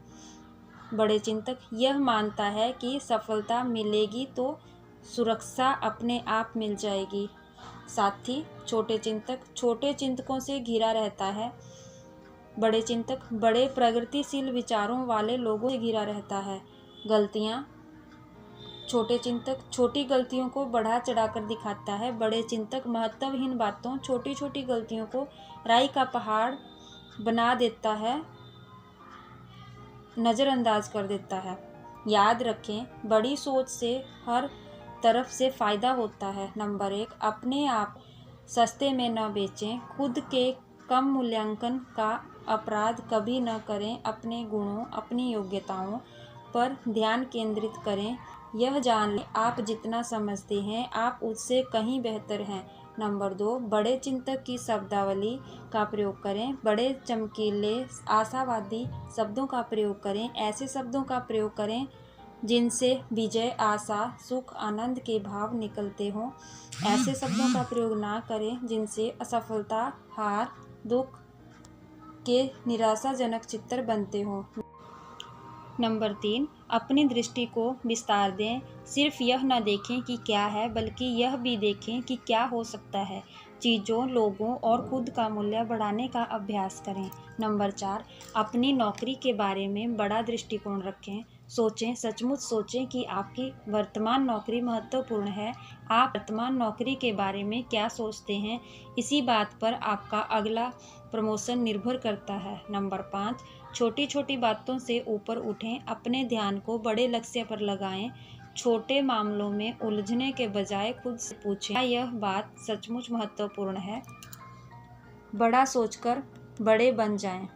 बड़े चिंतक यह मानता है कि सफलता मिलेगी तो सुरक्षा अपने आप मिल जाएगी। साथी, छोटे चिंतक छोटे चिंतकों से घिरा रहता है। बड़े चिंतक बड़े प्रगतिशील विचारों वाले लोगों से घिरा रहता है। गलतियाँ, छोटे चिंतक छोटी गलतियों को बढ़ा चढ़ाकर दिखाता है। बड़े चिंतक महत्वहीन बातों, छोटी छोटी गलतियों को राई का पहाड़ बना देता है, नज़रअंदाज कर देता है। याद रखें, बड़ी सोच से हर तरफ से फ़ायदा होता है। नंबर 1, अपने आप सस्ते में न बेचें। खुद के कम मूल्यांकन का अपराध कभी न करें। अपने गुणों, अपनी योग्यताओं पर ध्यान केंद्रित करें। यह जान लें, आप जितना समझते हैं आप उससे कहीं बेहतर हैं। नंबर 2, बड़े चिंतक की शब्दावली का प्रयोग करें। बड़े चमकीले आशावादी शब्दों का प्रयोग करें। ऐसे शब्दों का प्रयोग करें जिनसे विजय, आशा, सुख, आनंद के भाव निकलते हों। ऐसे शब्दों का प्रयोग ना करें जिनसे असफलता, हार, दुख के निराशाजनक चित्र बनते हों। नंबर 3, अपनी दृष्टि को विस्तार दें। सिर्फ यह न देखें कि क्या है, बल्कि यह भी देखें कि क्या हो सकता है। चीज़ों, लोगों और खुद का मूल्य बढ़ाने का अभ्यास करें। नंबर 4, अपनी नौकरी के बारे में बड़ा दृष्टिकोण रखें। सोचें, सचमुच सोचें कि आपकी वर्तमान नौकरी महत्वपूर्ण है। आप वर्तमान नौकरी के बारे में क्या सोचते हैं, इसी बात पर आपका अगला प्रमोशन निर्भर करता है। नंबर 5, छोटी छोटी बातों से ऊपर उठें। अपने ध्यान को बड़े लक्ष्य पर लगाएं। छोटे मामलों में उलझने के बजाय खुद से पूछें, क्या यह बात सचमुच महत्वपूर्ण है। बड़ा सोचकर बड़े बन जाएं।